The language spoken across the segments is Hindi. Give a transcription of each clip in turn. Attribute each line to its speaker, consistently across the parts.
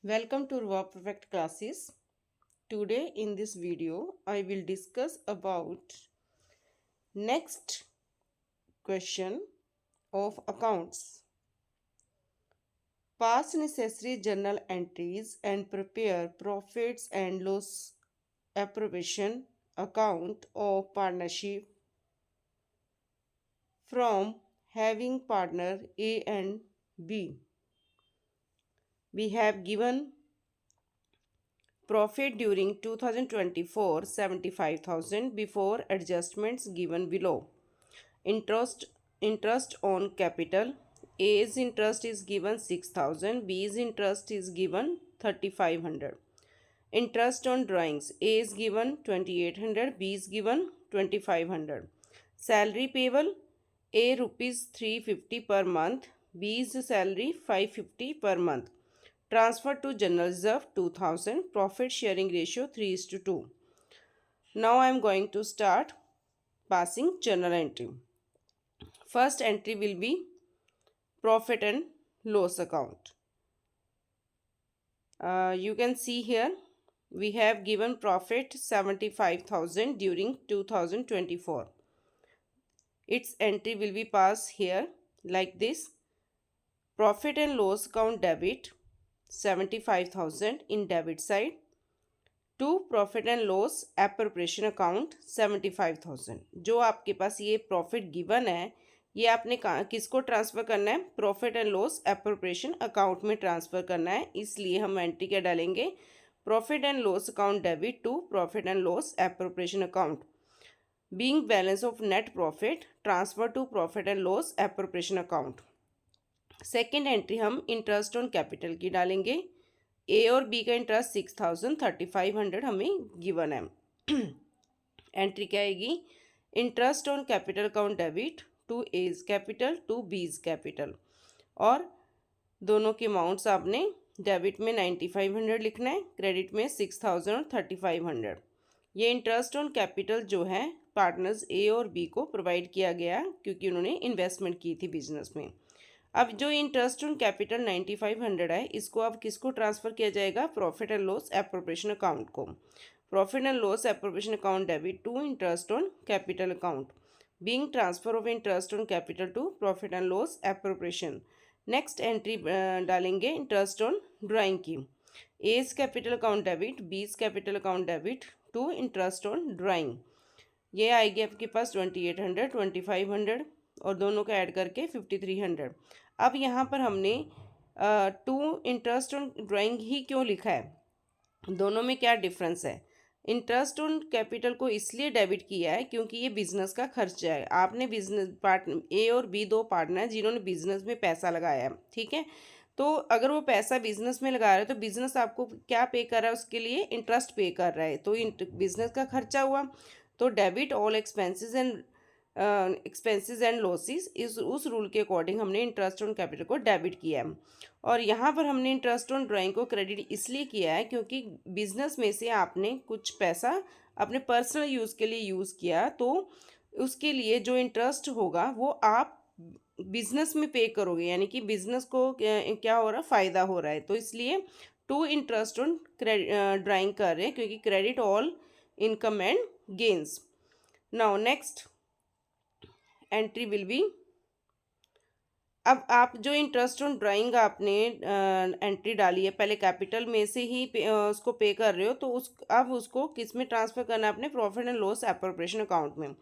Speaker 1: Welcome to Raw Perfect classes. Today in this video I will discuss about next question of accounts. Pass necessary journal entries and prepare profits and loss approbation account of partnership from having partner A and B. We have given profit during 2024 75,000 before adjustments given below. Interest on capital. A's interest is given 6,000. B's interest is given 3,500. Interest on drawings. A is given 2,800. B is given 2,500. Salary payable. A rupees 350 per month. B's salary 550 per month. Transfer to general reserve 2000. Profit sharing ratio 3:2. Now I am going to start passing journal entry. First entry will be profit and loss account. You can see here we have given profit 75,000 during 2024. Its entry will be passed here like this. Profit and loss account debit 75,000 in debit side to profit and loss appropriation account 75,000. जो आपके पास ये प्रॉफिट गिवन है ये आपने किसको ट्रांसफ़र करना है? Profit and loss appropriation account में ट्रांसफ़र करना है. इसलिए हम एंट्री क्या डालेंगे? Profit and loss account debit to profit and loss appropriation account being balance of net profit transfer to profit and loss appropriation account. Second entry हम इंटरेस्ट ऑन कैपिटल की डालेंगे. ए और बी का इंटरेस्ट 6,000 3,500 हमें गिवन है. एंट्री क्या आएगी? Interest on capital account debit to A's capital to B's capital. और दोनों के अमाउंट्स आपने डेबिट में 9,500 लिखना है, क्रेडिट में 6,000 और 3,500. ये इंटरेस्ट ऑन कैपिटल जो है पार्टनर्स ए और बी को प्रोवाइड किया गया क्योंकि उन्होंने इन्वेस्टमेंट की थी बिजनेस में. अब जो इंटरेस्ट ऑन कैपिटल 9,500 है इसको अब किसको ट्रांसफ़र किया जाएगा? Profit and loss appropriation account को. Profit and loss appropriation account debit to interest on capital account being transfer of interest on capital to profit and loss appropriation. Next entry डालेंगे इंटरेस्ट ऑन ड्राइंग की. एज कैपिटल अकाउंट डेबिट बीज capital account debit to interest on drawing. ये आएगी आपके पास 2,800 2,500 और दोनों का ऐड करके 5,300. अब यहाँ पर हमने टू इंटरेस्ट ऑन ड्राइंग ही क्यों लिखा है? दोनों में क्या डिफरेंस है? इंटरेस्ट ऑन कैपिटल को इसलिए डेबिट किया है क्योंकि ये बिजनेस का खर्चा है. आपने बिजनेस पार्टनर ए और बी दो पार्टनर हैं जिन्होंने बिजनेस में पैसा लगाया है, ठीक है. तो अगर वो पैसा बिजनेस में लगा रहा है तो बिजनेस आपको क्या पे कर रहा है? उसके लिए इंटरेस्ट पे कर रहा है. तो बिजनेस का खर्चा हुआ. तो debit all expenses and losses इस उस रूल के अकॉर्डिंग हमने इंटरेस्ट ऑन कैपिटल को डेबिट किया है. और यहाँ पर हमने इंटरेस्ट ऑन ड्राइंग को क्रेडिट इसलिए किया है क्योंकि बिजनेस में से आपने कुछ पैसा अपने पर्सनल यूज़ के लिए यूज़ किया तो उसके लिए जो इंटरेस्ट होगा वो आप बिजनेस में पे करोगे, यानी कि बिजनेस को क्या हो रहा है? फ़ायदा हो रहा है. तो इसलिए टू इंटरेस्ट ऑन ड्राइंग कर रहे हैं क्योंकि credit all income and gains. Now next entry will be. अब आप जो इंटरेस्ट ऑन ड्राइंग आपने एंट्री डाली है पहले कैपिटल में से ही उसको पे कर रहे हो तो अब उसको किस में ट्रांसफ़र करना है? अपने profit and loss appropriation account में.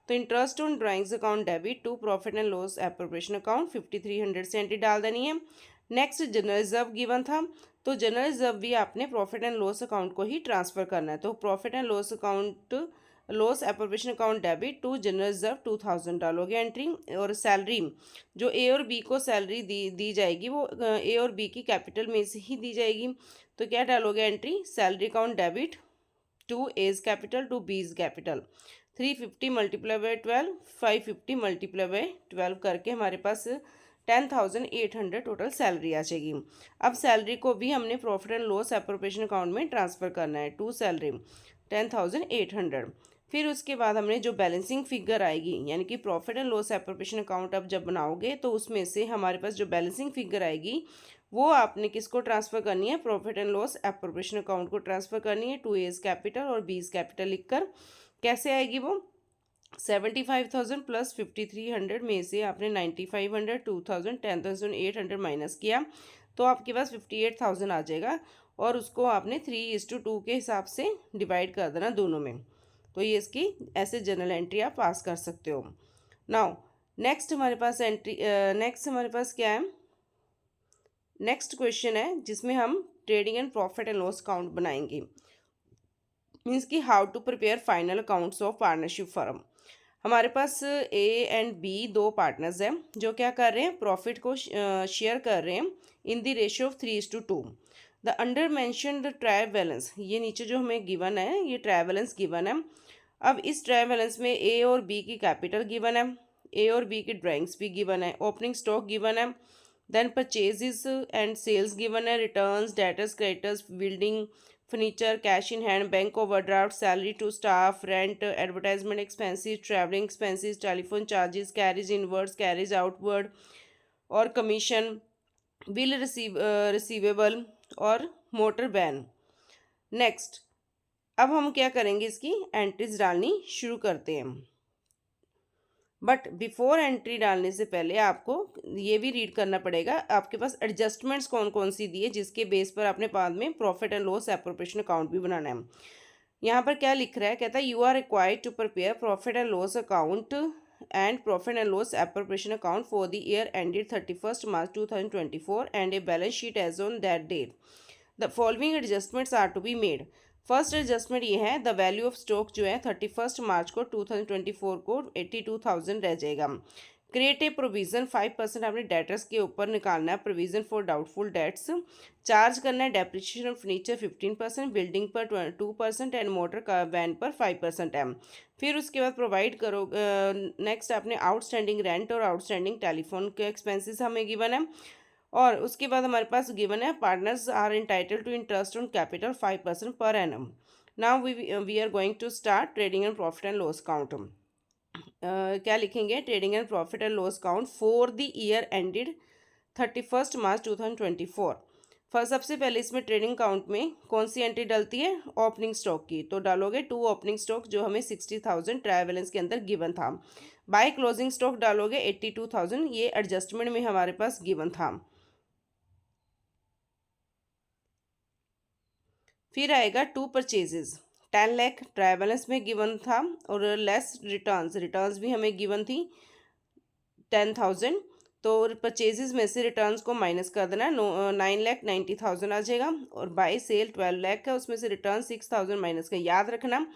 Speaker 1: तो interest on drawings account debit to profit and loss appropriation account 5,300 से एंट्री डाल देनी है. नेक्स्ट जनरल रिजर्व गिवन था तो जनरल रिजर्व भी आपने प्रॉफिट एंड लॉस अकाउंट को ही ट्रांसफ़र करना है. तो profit and loss account loss appropriation account debit to general reserve 2,000 डालोगे एंट्री. और सैलरी जो ए और बी को सैलरी दी जाएगी वो ए और बी की कैपिटल में से ही दी जाएगी. तो क्या डालोगे entry? Salary account debit to A's capital to B's capital. 350 multiply by 12 550 multiply by 12 करके हमारे पास 10,800 टोटल सैलरी आ जाएगी. अब सैलरी को भी हमने profit and loss appropriation account में ट्रांसफ़र करना है. To salary 10,800. फिर उसके बाद हमने जो बैलेंसिंग फिगर आएगी यानी कि profit and loss appropriation account अब जब बनाओगे तो उसमें से हमारे पास जो बैलेंसिंग फिगर आएगी वो आपने किसको ट्रांसफ़र करनी है, profit and loss appropriation account को ट्रांसफ़र करनी है, टू एज कैपिटल और बीज कैपिटल लिखकर। कैसे आएगी वो, 75,000 प्लस 5,300 में से आपने 9,500, 2,000, 10,800 माइनस किया तो आपके पास 58,000 आ जाएगा, और उसको आपने 3:2 के हिसाब से डिवाइड कर देना दोनों में। तो ये इसकी ऐसे जनरल एंट्री आप पास कर सकते हो। नाउ नेक्स्ट हमारे पास क्या है, नेक्स्ट क्वेश्चन है जिसमें हम trading and profit and loss account बनाएंगे। मीन्स कि how to prepare final accounts of partnership firm. हमारे पास ए एंड बी दो पार्टनर्स हैं जो क्या कर रहे हैं, प्रॉफिट को शेयर कर रहे हैं in the ratio of 3:2। The under mentioned trial balance, ये नीचे जो हमें गिवन है ये ट्रायल बैलेंस गिवन है। अब इस ट्रायल बैलेंस में ए और बी की कैपिटल गिवन है, ए और बी की ड्राइंग्स भी गिवन है, ओपनिंग स्टॉक गिवन है, then purchases and sales given है, returns, debtors, creditors, building furniture, cash in hand, bank overdraft, salary to staff, rent, advertisement expenses, travelling expenses, telephone charges, carriage inwards, carriage outward और कमीशन, बिल रिसीवेबल और मोटर बैन। नेक्स्ट अब हम क्या करेंगे, इसकी एंट्रीज डालनी शुरू करते हैं। बट बिफोर एंट्री डालने से पहले आपको ये भी रीड करना पड़ेगा आपके पास एडजस्टमेंट्स कौन कौन सी दी है जिसके बेस पर आपने बाद में profit and loss appropriation account भी बनाना है। यहाँ पर क्या लिख रहा है, कहता है you are required to prepare profit and loss account and profit and loss appropriation account for the year ended 31 March 2024 and a balance sheet as on that date. The following adjustments are to be made. First adjustment ये है, द वैल्यू ऑफ स्टॉक जो है 31 मार्च को 2024 को 82,000 रह जाएगा। क्रिएट ए प्रोविजन 5% आपने डेटर्स के ऊपर निकालना है, provision for doubtful debts. Charge करना है डेप्रिसिएशन ऑफ फर्नीचर 15%, बिल्डिंग पर 2% एंड मोटर का वैन पर 5% है। फिर उसके बाद प्रोवाइड करो नेक्स्ट आपने आउटस्टैंडिंग रेंट और आउटस्टैंडिंग टेलीफोन के एक्सपेंसेस हमें गिवन है, और उसके बाद हमारे पास गिवन है partners are entitled to interest on capital 5% per annum. Now we are going to start trading and profit and loss account. क्या लिखेंगे, trading and profit and loss account for the year ended 31 March 2024। First सबसे पहले इसमें ट्रेडिंग अकाउंट में कौन सी एंट्री डलती है, ओपनिंग स्टॉक की, तो डालोगे 2 ओपनिंग स्टॉक जो हमें 60,000 ट्रायल बैलेंस के अंदर गिवन था। बाय क्लोजिंग स्टॉक डालोगे 82,000, ये एडजस्टमेंट में हमारे पास गिवन था। फिर आएगा 2 परचेजेस, 10 लाख ट्रायल बैलेंस में गिवन था, और लेस रिटर्न्स भी हमें गिवन थी 10,000, तो परचेजेस में से रिटर्न्स को माइनस कर देना, 9,90,000 आ जाएगा, और बाय सेल 12 लाख है, उसमें से रिटर्न 6,000 माइनस का। याद रखना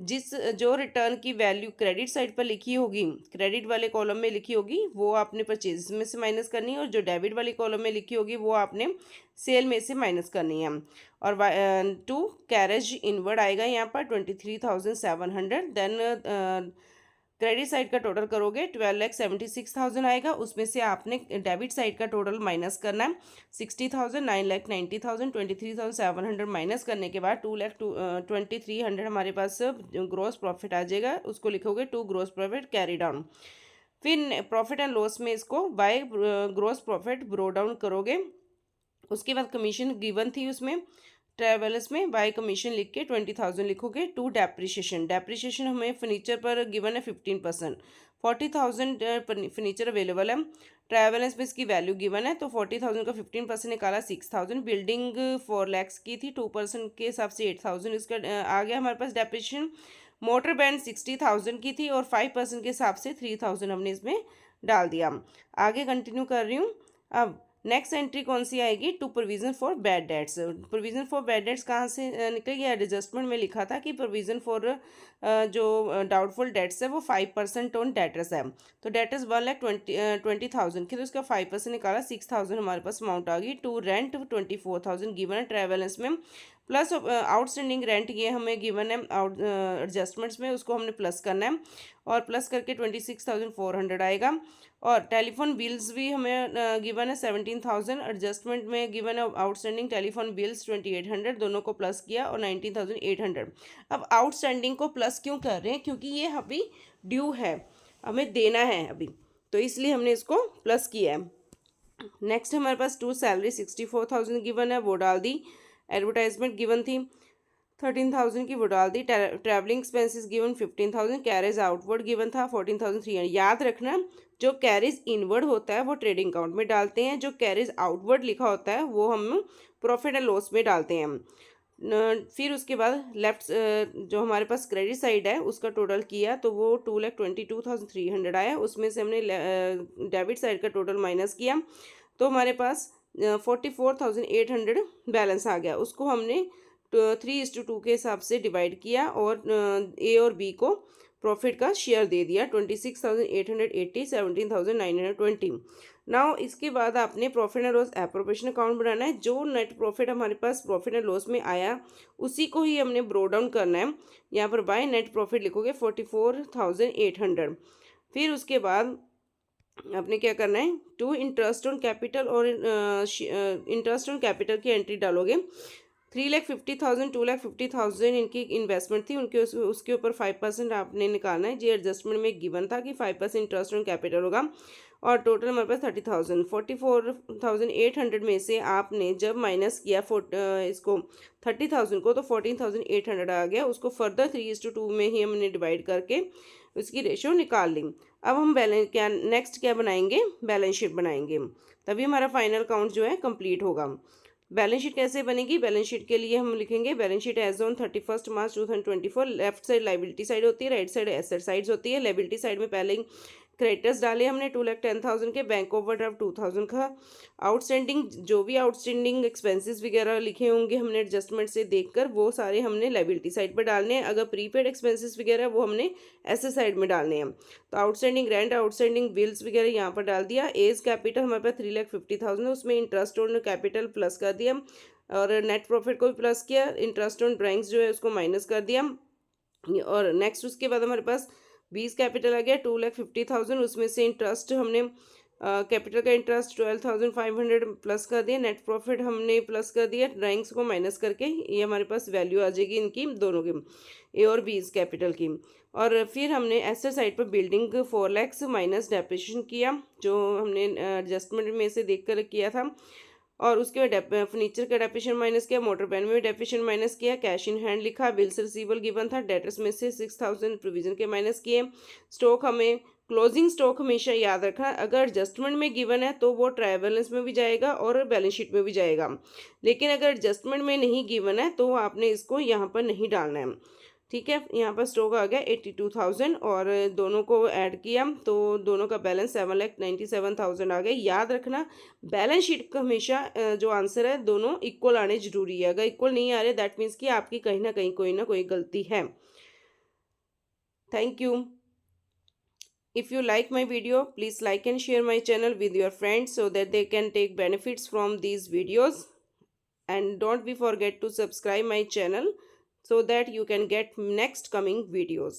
Speaker 1: जो रिटर्न की वैल्यू क्रेडिट साइड पर लिखी होगी, क्रेडिट वाले कॉलम में लिखी होगी, वो आपने परचेज में से माइनस करनी है, और जो डेबिट वाली कॉलम में लिखी होगी वो आपने सेल में से माइनस करनी है। और 2 कैरेज इनवर्ड आएगा यहाँ पर 23,700। देन क्रेडिट साइड का टोटल करोगे 12,76,000 आएगा, उसमें से आपने डेबिट साइड का टोटल माइनस करना है 60,000, 9,90,000, 23,700 माइनस करने के बाद 2,23,000 हमारे पास ग्रोस प्रॉफिट आ जाएगा, उसको लिखोगे 2 ग्रोस प्रॉफिट कैरी डाउन। फिर प्रॉफिट एंड लॉस में इसको by gross profit brought down करोगे। उसके बाद कमीशन गिवन थी उसमें ट्रायल बैलेंस में, बाय कमीशन लिख के 20,000 लिखोगे। 2 डेप्रिसिएशन हमें फर्नीचर पर गिवन है 15%, 40,000 फर्नीचर अवेलेबल है, ट्रायल बैलेंस में इसकी वैल्यू गिवन है, तो 40,000 का 15% निकाला 6,000। बिल्डिंग 4 लाख की थी, 2% के हिसाब से 8,000 इसका आ गया हमारे पास डेप्रिसिएशन। मोटर बैंड 60,000 की थी, और 5% के हिसाब से 3,000 हमने इसमें डाल दिया। आगे कंटिन्यू कर रही हूँ। अब नेक्स्ट एंट्री कौन सी आएगी, to provision for bad debts. Provision for bad debts कहाँ से निकलेगी, एडजस्टमेंट में लिखा था कि प्रोविजन फॉर जो डाउटफुल डेट्स है वो 5% ऑन डेटर्स है, तो डेटर्स 1,20,000 की, तो उसका 5% निकाला 6,000 हमारे पास अमाउंट आ गई। टू रेंट 24,000 गिवन है ट्रायल बैलेंस में, प्लस आउटस्टैंडिंग रेंट ये हमें गिवन है एडजस्टमेंट्स में, उसको हमने प्लस करना है, और प्लस करके 26,400 आएगा। और टेलीफोन बिल्स भी हमें गिवन है 17,000, एडजस्टमेंट में गिवन है आउटस्टैंडिंग टेलीफोन बिल्स 2,800, दोनों को प्लस किया और 19,800। अब आउटस्टैंडिंग को प्लस क्यों कर रहे हैं, क्योंकि ये अभी ड्यू है, हमें देना है अभी, तो इसलिए हमने इसको प्लस किया है। नेक्स्ट हमारे पास टू सैलरी 64,000 गिवन है, वो डाल दी। एडवर्टाइजमेंट गिवन थी 13,000 की, वो डाल दी। Travelling expenses given 15,000। Carriage outward given था 14,300। याद रखना जो कैरेज इनवर्ड होता है वो ट्रेडिंग अकाउंट में डालते हैं, जो कैरेज आउटवर्ड लिखा होता है वो हम प्रॉफिट एंड लॉस में डालते हैं। फिर उसके बाद लेफ्ट जो हमारे पास क्रेडिट साइड है उसका टोटल किया तो वो 2,22,300 आया। उसमें से हमने डेबिट साइड का टोटल माइनस किया तो हमारे पास 44,800 बैलेंस आ गया। उसको हमने 3:2 के हिसाब से डिवाइड किया और ए और बी को प्रॉफिट का शेयर दे दिया 26,880, 17,920। नाउ इसके बाद आपने profit and loss appropriation account बनाना है। जो नेट प्रॉफिट हमारे पास प्रॉफिट एंड लॉस में आया उसी को ही हमने ब्रो डाउन करना है। यहाँ पर बाय नेट प्रॉफिट लिखोगे 44,800। फिर उसके बाद आपने क्या करना है, टू इंटरेस्ट ऑन कैपिटल और इंटरेस्ट ऑन कैपिटल की एंट्री डालोगे। 3,50,000 2,50,000 इनकी इन्वेस्टमेंट थी, उनके उसके ऊपर 5% आपने निकालना है। जी एडजस्टमेंट में गिवन था कि 5% इंटरेस्ट ऑन कैपिटल होगा और टोटल हमारे पास 30,000। 44,800 में से आपने जब माइनस किया इसको 30,000 को तो 14,800 आ गया। उसको फर्दर 3:2 में ही हमने डिवाइड करके उसकी रेशो निकाल ली। अब हम नेक्स्ट क्या बनाएंगे, बैलेंस शीट बनाएंगे, तभी हमारा फाइनल काउंट जो है कंप्लीट होगा। बैलेंस शीट कैसे बनेगी, बैलेंस शीट के लिए हम लिखेंगे balance sheet as on 31 March 2024। Left side liability side होती है, राइट साइड एसेट साइड्स होती है। लाइबिलिटी साइड में पहले ही क्रेडिटर्स डाले हमने 2,10,000 के, बैंक ओवरड्राफ्ट 2,000 का। आउटस्टैंडिंग जो भी आउटस्टैंडिंग एक्सपेंसेस वगैरह लिखे होंगे हमने एडजस्टमेंट से देखकर वो सारे हमने लाइबिलिटी साइड पर डालने हैं। अगर प्रीपेड एक्सपेंसेस वगैरह वो हमने एसेट साइड में डालने हैं। तो आउटस्टैंडिंग रेंट, आउटस्टैंडिंग बिल्स वगैरह यहाँ पर डाल दिया। एज कैपिटल हमारे पास 3,50,000 है, उसमें इंटरेस्ट ऑन कैपिटल प्लस कर दिया और नेट प्रॉफिट को भी प्लस किया। इंटरेस्ट ऑन ड्राइंग्स जो है उसको माइनस कर दिया। और नेक्स्ट उसके बाद हमारे पास 20 कैपिटल आ गया 2,50,000, उसमें से इंटरेस्ट हमने कैपिटल का इंटरेस्ट 12,500 प्लस कर दिया। नेट प्रॉफिट हमने प्लस कर दिया, ड्राइंग्स को माइनस करके ये हमारे पास वैल्यू आ जाएगी इनकी दोनों की, ए और बी कैपिटल की। और फिर हमने एसेट साइड पर बिल्डिंग 4 लाख माइनस डेप्रिसिएशन किया जो हमने एडजस्टमेंट में से देख कर किया था। और उसके बाद फर्नीचर का डेप्रिसिएशन माइनस किया, मोटर वैन में डेप्रिसिएशन माइनस किया, कैश इन हैंड लिखा, बिल्स रिसीवेबल गिवन था, डेटर्स में से 6,000 प्रोविजन के माइनस किए। स्टॉक हमें क्लोजिंग स्टॉक हमेशा याद रखना, अगर एडजस्टमेंट में गिवन है तो वो ट्रायल बैलेंस में भी जाएगा और बैलेंस शीट में भी जाएगा, लेकिन अगर एडजस्टमेंट में नहीं गिवन है तो आपने इसको यहाँ पर नहीं डालना है। ठीक है, यहाँ पर स्टॉक आ गया 82,000 और दोनों को ऐड किया तो दोनों का बैलेंस 7,97,000 आ गया। याद रखना बैलेंस शीट का हमेशा जो आंसर है दोनों इक्वल आने जरूरी है। अगर इक्वल नहीं आ रहे दैट मीन्स कि आपकी कहीं ना कोई गलती है। Thank you. If you like my video, please like and share my channel with your friends so that they can take benefits from these videos. And don't be forget to subscribe my channel so that you can get next coming videos.